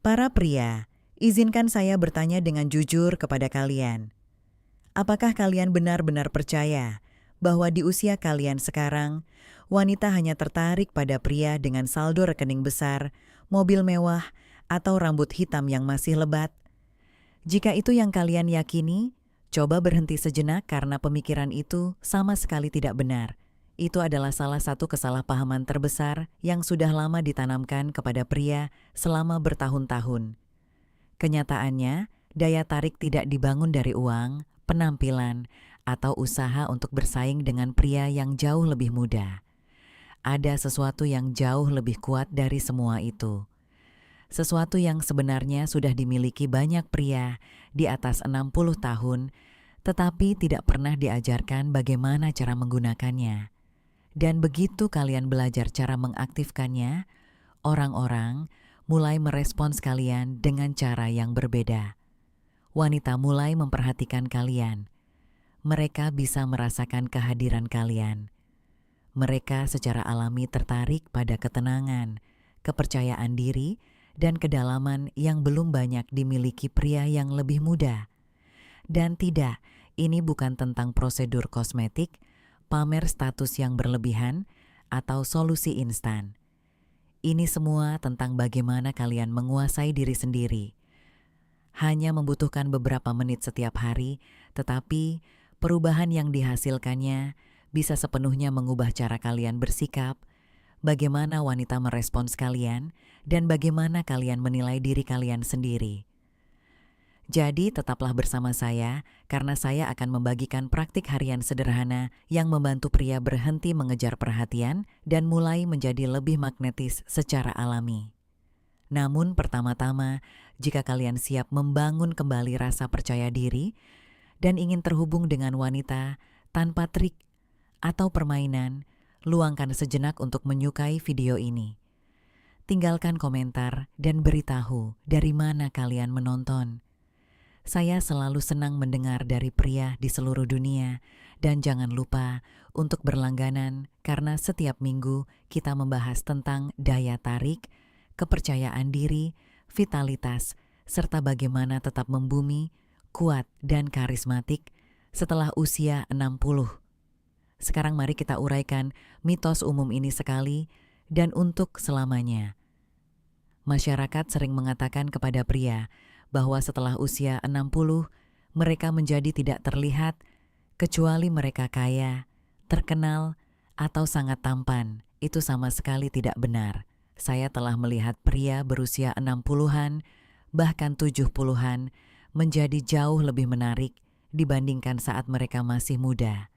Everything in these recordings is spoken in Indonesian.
Para pria, izinkan saya bertanya dengan jujur kepada kalian. Apakah kalian benar-benar percaya bahwa di usia kalian sekarang, wanita hanya tertarik pada pria dengan saldo rekening besar, mobil mewah, atau rambut hitam yang masih lebat? Jika itu yang kalian yakini, coba berhenti sejenak karena pemikiran itu sama sekali tidak benar. Itu adalah salah satu kesalahpahaman terbesar yang sudah lama ditanamkan kepada pria selama bertahun-tahun. Kenyataannya, daya tarik tidak dibangun dari uang, penampilan, atau usaha untuk bersaing dengan pria yang jauh lebih muda. Ada sesuatu yang jauh lebih kuat dari semua itu. Sesuatu yang sebenarnya sudah dimiliki banyak pria di atas 60 tahun, tetapi tidak pernah diajarkan bagaimana cara menggunakannya. Dan begitu kalian belajar cara mengaktifkannya, orang-orang mulai merespons kalian dengan cara yang berbeda. Wanita mulai memperhatikan kalian. Mereka bisa merasakan kehadiran kalian. Mereka secara alami tertarik pada ketenangan, kepercayaan diri, dan kedalaman yang belum banyak dimiliki pria yang lebih muda. Dan tidak, ini bukan tentang prosedur kosmetik, pamer status yang berlebihan, atau solusi instan. Ini semua tentang bagaimana kalian menguasai diri sendiri. Hanya membutuhkan beberapa menit setiap hari, tetapi perubahan yang dihasilkannya bisa sepenuhnya mengubah cara kalian bersikap, bagaimana wanita merespons kalian, dan bagaimana kalian menilai diri kalian sendiri. Jadi tetaplah bersama saya karena saya akan membagikan praktik harian sederhana yang membantu pria berhenti mengejar perhatian dan mulai menjadi lebih magnetis secara alami. Namun pertama-tama, jika kalian siap membangun kembali rasa percaya diri dan ingin terhubung dengan wanita tanpa trik atau permainan, luangkan sejenak untuk menyukai video ini. Tinggalkan komentar dan beritahu dari mana kalian menonton. Saya selalu senang mendengar dari pria di seluruh dunia dan jangan lupa untuk berlangganan karena setiap minggu kita membahas tentang daya tarik, kepercayaan diri, vitalitas, serta bagaimana tetap membumi, kuat dan karismatik setelah usia 60. Sekarang mari kita uraikan mitos umum ini sekali dan untuk selamanya. Masyarakat sering mengatakan kepada pria bahwa setelah usia 60, mereka menjadi tidak terlihat kecuali mereka kaya, terkenal, atau sangat tampan. Itu sama sekali tidak benar. Saya telah melihat pria berusia 60-an, bahkan 70-an, menjadi jauh lebih menarik dibandingkan saat mereka masih muda.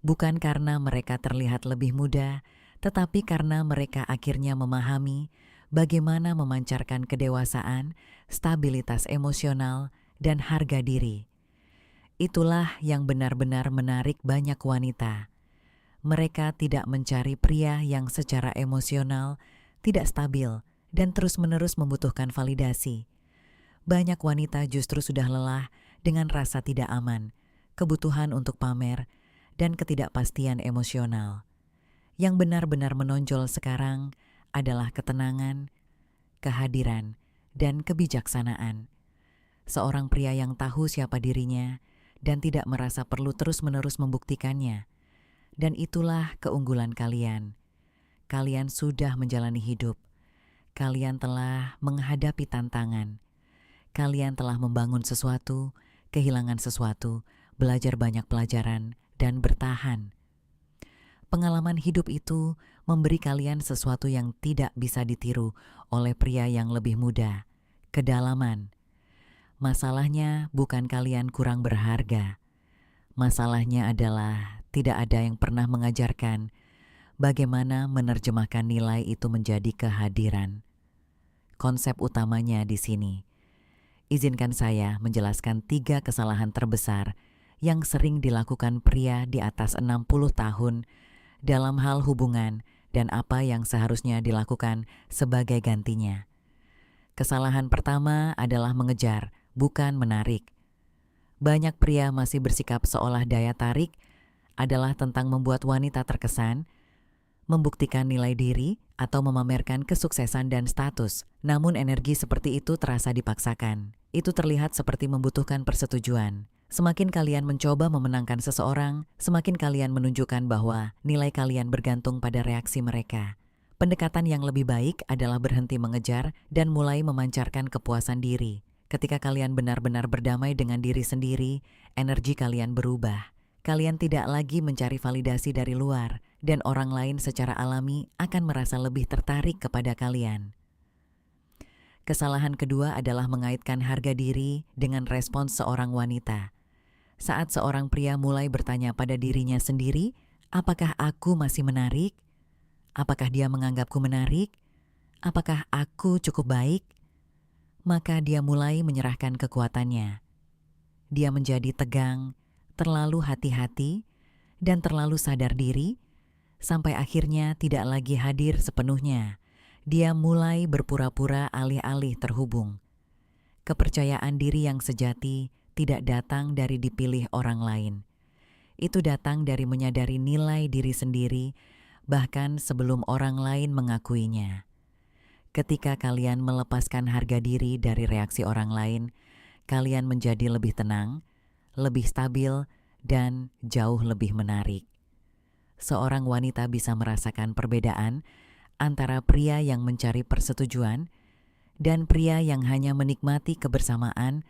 Bukan karena mereka terlihat lebih muda, tetapi karena mereka akhirnya memahami bagaimana memancarkan kedewasaan, stabilitas emosional, dan harga diri. Itulah yang benar-benar menarik banyak wanita. Mereka tidak mencari pria yang secara emosional tidak stabil dan terus-menerus membutuhkan validasi. Banyak wanita justru sudah lelah dengan rasa tidak aman, kebutuhan untuk pamer, dan ketidakpastian emosional. Yang benar-benar menonjol sekarang adalah ketenangan, kehadiran, dan kebijaksanaan. Seorang pria yang tahu siapa dirinya dan tidak merasa perlu terus-menerus membuktikannya. Dan itulah keunggulan kalian. Kalian sudah menjalani hidup. Kalian telah menghadapi tantangan. Kalian telah membangun sesuatu, kehilangan sesuatu, belajar banyak pelajaran, dan bertahan. Pengalaman hidup itu memberi kalian sesuatu yang tidak bisa ditiru oleh pria yang lebih muda, kedalaman. Masalahnya bukan kalian kurang berharga. Masalahnya adalah tidak ada yang pernah mengajarkan bagaimana menerjemahkan nilai itu menjadi kehadiran. Konsep utamanya di sini. Izinkan saya menjelaskan 3 kesalahan terbesar yang sering dilakukan pria di atas 60 tahun dalam hal hubungan dan apa yang seharusnya dilakukan sebagai gantinya. Kesalahan pertama adalah mengejar, bukan menarik. Banyak pria masih bersikap seolah daya tarik adalah tentang membuat wanita terkesan, membuktikan nilai diri, atau memamerkan kesuksesan dan status. Namun energi seperti itu terasa dipaksakan. Itu terlihat seperti membutuhkan persetujuan. Semakin kalian mencoba memenangkan seseorang, semakin kalian menunjukkan bahwa nilai kalian bergantung pada reaksi mereka. Pendekatan yang lebih baik adalah berhenti mengejar dan mulai memancarkan kepuasan diri. Ketika kalian benar-benar berdamai dengan diri sendiri, energi kalian berubah. Kalian tidak lagi mencari validasi dari luar, dan orang lain secara alami akan merasa lebih tertarik kepada kalian. Kesalahan kedua adalah mengaitkan harga diri dengan respons seorang wanita. Saat seorang pria mulai bertanya pada dirinya sendiri, apakah aku masih menarik? Apakah dia menganggapku menarik? Apakah aku cukup baik? Maka dia mulai menyerahkan kekuatannya. Dia menjadi tegang, terlalu hati-hati, dan terlalu sadar diri, sampai akhirnya tidak lagi hadir sepenuhnya. Dia mulai berpura-pura alih-alih terhubung. Kepercayaan diri yang sejati tidak datang dari dipilih orang lain. Itu datang dari menyadari nilai diri sendiri, bahkan sebelum orang lain mengakuinya. Ketika kalian melepaskan harga diri dari reaksi orang lain, kalian menjadi lebih tenang, lebih stabil, dan jauh lebih menarik. Seorang wanita bisa merasakan perbedaan antara pria yang mencari persetujuan dan pria yang hanya menikmati kebersamaan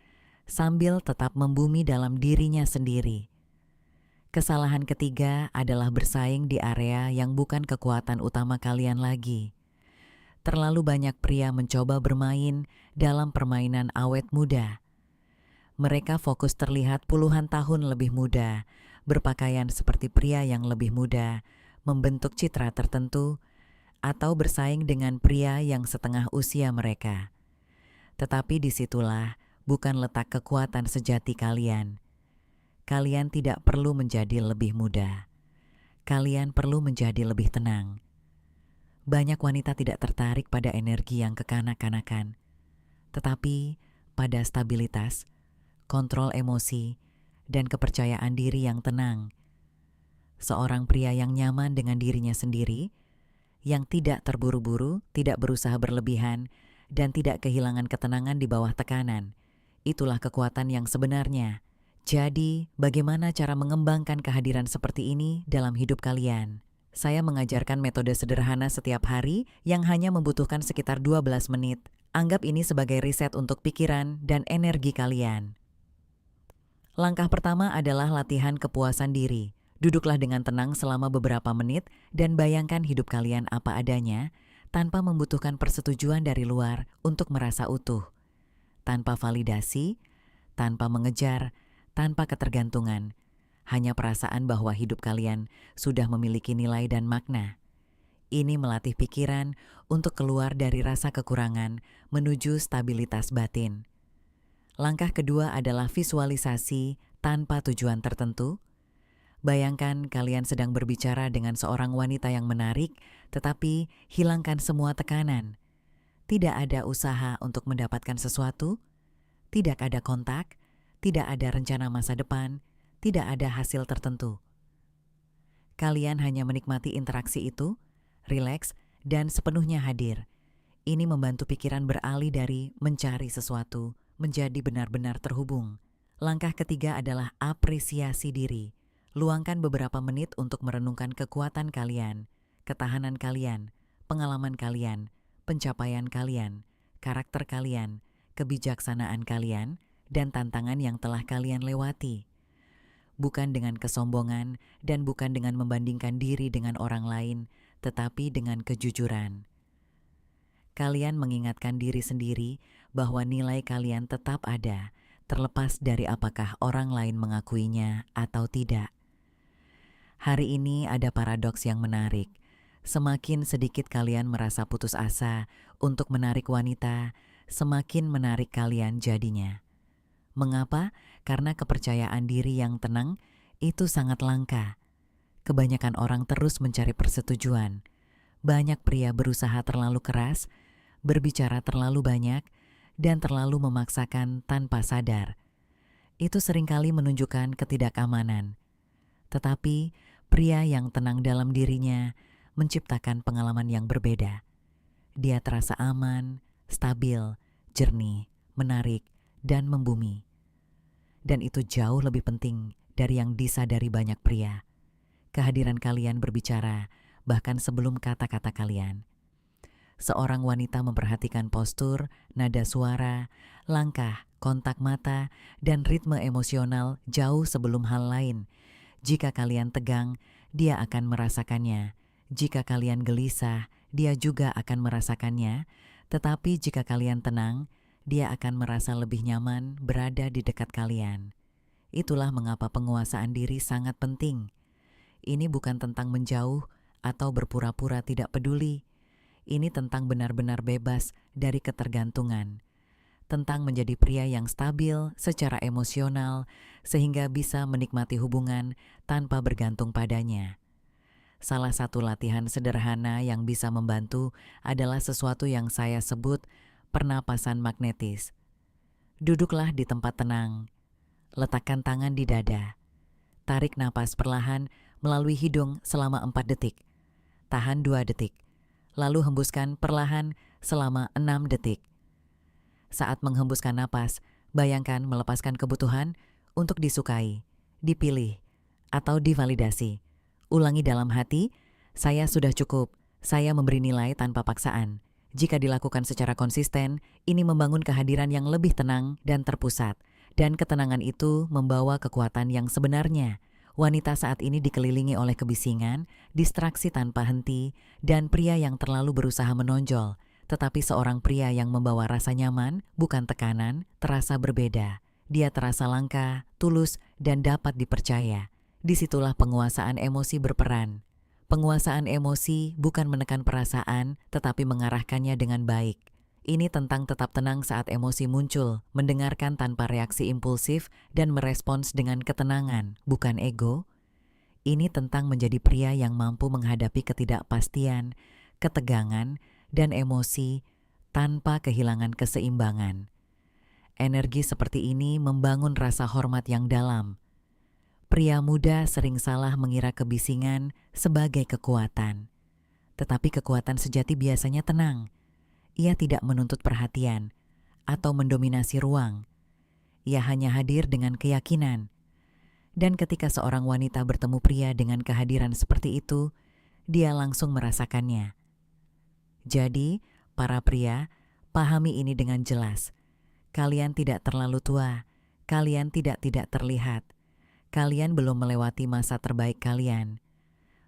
sambil tetap membumi dalam dirinya sendiri. Kesalahan ketiga adalah bersaing di area yang bukan kekuatan utama kalian lagi. Terlalu banyak pria mencoba bermain dalam permainan awet muda. Mereka fokus terlihat puluhan tahun lebih muda, berpakaian seperti pria yang lebih muda, membentuk citra tertentu, atau bersaing dengan pria yang setengah usia mereka. Tetapi disitulah bukan letak kekuatan sejati kalian. Kalian tidak perlu menjadi lebih muda. Kalian perlu menjadi lebih tenang. Banyak wanita tidak tertarik pada energi yang kekanak-kanakan, tetapi pada stabilitas, kontrol emosi, dan kepercayaan diri yang tenang. Seorang pria yang nyaman dengan dirinya sendiri, yang tidak terburu-buru, tidak berusaha berlebihan, dan tidak kehilangan ketenangan di bawah tekanan. Itulah kekuatan yang sebenarnya. Jadi, bagaimana cara mengembangkan kehadiran seperti ini dalam hidup kalian? Saya mengajarkan metode sederhana setiap hari yang hanya membutuhkan sekitar 12 menit. Anggap ini sebagai riset untuk pikiran dan energi kalian. Langkah pertama adalah latihan kepuasan diri. Duduklah dengan tenang selama beberapa menit dan bayangkan hidup kalian apa adanya, tanpa membutuhkan persetujuan dari luar untuk merasa utuh. Tanpa validasi, tanpa mengejar, tanpa ketergantungan. Hanya perasaan bahwa hidup kalian sudah memiliki nilai dan makna. Ini melatih pikiran untuk keluar dari rasa kekurangan menuju stabilitas batin. Langkah kedua adalah visualisasi tanpa tujuan tertentu. Bayangkan kalian sedang berbicara dengan seorang wanita yang menarik, tetapi hilangkan semua tekanan. Tidak ada usaha untuk mendapatkan sesuatu, tidak ada kontak, tidak ada rencana masa depan, tidak ada hasil tertentu. Kalian hanya menikmati interaksi itu, rileks, dan sepenuhnya hadir. Ini membantu pikiran beralih dari mencari sesuatu menjadi benar-benar terhubung. Langkah ketiga adalah apresiasi diri. Luangkan beberapa menit untuk merenungkan kekuatan kalian, ketahanan kalian, pengalaman kalian, pencapaian kalian, karakter kalian, kebijaksanaan kalian, dan tantangan yang telah kalian lewati. Bukan dengan kesombongan dan bukan dengan membandingkan diri dengan orang lain, tetapi dengan kejujuran. Kalian mengingatkan diri sendiri bahwa nilai kalian tetap ada, terlepas dari apakah orang lain mengakuinya atau tidak. Hari ini ada paradoks yang menarik. Semakin sedikit kalian merasa putus asa untuk menarik wanita, semakin menarik kalian jadinya. Mengapa? Karena kepercayaan diri yang tenang itu sangat langka. Kebanyakan orang terus mencari persetujuan. Banyak pria berusaha terlalu keras, berbicara terlalu banyak, dan terlalu memaksakan tanpa sadar. Itu seringkali menunjukkan ketidakamanan. Tetapi pria yang tenang dalam dirinya menciptakan pengalaman yang berbeda. Dia terasa aman, stabil, jernih, menarik, dan membumi. Dan itu jauh lebih penting dari yang disadari banyak pria. Kehadiran kalian berbicara bahkan sebelum kata-kata kalian. Seorang wanita memperhatikan postur, nada suara, langkah, kontak mata, dan ritme emosional jauh sebelum hal lain. Jika kalian tegang, dia akan merasakannya. Jika kalian gelisah, dia juga akan merasakannya. Tetapi jika kalian tenang, dia akan merasa lebih nyaman berada di dekat kalian. Itulah mengapa penguasaan diri sangat penting. Ini bukan tentang menjauh atau berpura-pura tidak peduli. Ini tentang benar-benar bebas dari ketergantungan. Tentang menjadi pria yang stabil secara emosional sehingga bisa menikmati hubungan tanpa bergantung padanya. Salah satu latihan sederhana yang bisa membantu adalah sesuatu yang saya sebut pernapasan magnetis. Duduklah di tempat tenang. Letakkan tangan di dada. Tarik napas perlahan melalui hidung selama 4 detik. Tahan 2 detik. Lalu hembuskan perlahan selama 6 detik. Saat menghembuskan napas, bayangkan melepaskan kebutuhan untuk disukai, dipilih, atau divalidasi. Ulangi dalam hati, saya sudah cukup, saya memberi nilai tanpa paksaan. Jika dilakukan secara konsisten, ini membangun kehadiran yang lebih tenang dan terpusat. Dan ketenangan itu membawa kekuatan yang sebenarnya. Wanita saat ini dikelilingi oleh kebisingan, distraksi tanpa henti, dan pria yang terlalu berusaha menonjol. Tetapi seorang pria yang membawa rasa nyaman, bukan tekanan, terasa berbeda. Dia terasa langka, tulus, dan dapat dipercaya. Disitulah penguasaan emosi berperan. Penguasaan emosi bukan menekan perasaan, tetapi mengarahkannya dengan baik. Ini tentang tetap tenang saat emosi muncul, mendengarkan tanpa reaksi impulsif, dan merespons dengan ketenangan, bukan ego. Ini tentang menjadi pria yang mampu menghadapi ketidakpastian, ketegangan, dan emosi tanpa kehilangan keseimbangan. Energi seperti ini membangun rasa hormat yang dalam. Pria muda sering salah mengira kebisingan sebagai kekuatan. Tetapi kekuatan sejati biasanya tenang. Ia tidak menuntut perhatian atau mendominasi ruang. Ia hanya hadir dengan keyakinan. Dan ketika seorang wanita bertemu pria dengan kehadiran seperti itu, dia langsung merasakannya. Jadi, para pria, pahami ini dengan jelas. Kalian tidak terlalu tua, kalian tidak terlihat. Kalian belum melewati masa terbaik kalian.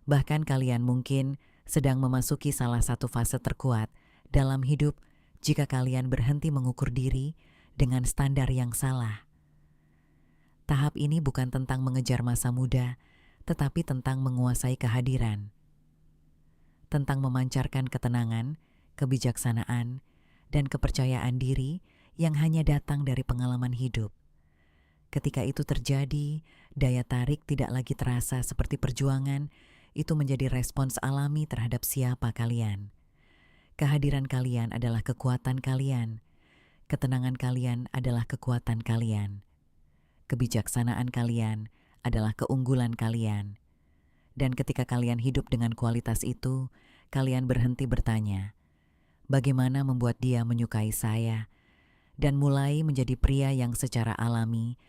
Bahkan kalian mungkin sedang memasuki salah satu fase terkuat dalam hidup jika kalian berhenti mengukur diri dengan standar yang salah. Tahap ini bukan tentang mengejar masa muda, tetapi tentang menguasai kehadiran. Tentang memancarkan ketenangan, kebijaksanaan, dan kepercayaan diri yang hanya datang dari pengalaman hidup. Ketika itu terjadi, daya tarik tidak lagi terasa seperti perjuangan, itu menjadi respons alami terhadap siapa kalian. Kehadiran kalian adalah kekuatan kalian. Ketenangan kalian adalah kekuatan kalian. Kebijaksanaan kalian adalah keunggulan kalian. Dan ketika kalian hidup dengan kualitas itu, kalian berhenti bertanya, bagaimana membuat dia menyukai saya? Dan mulai menjadi pria yang secara alami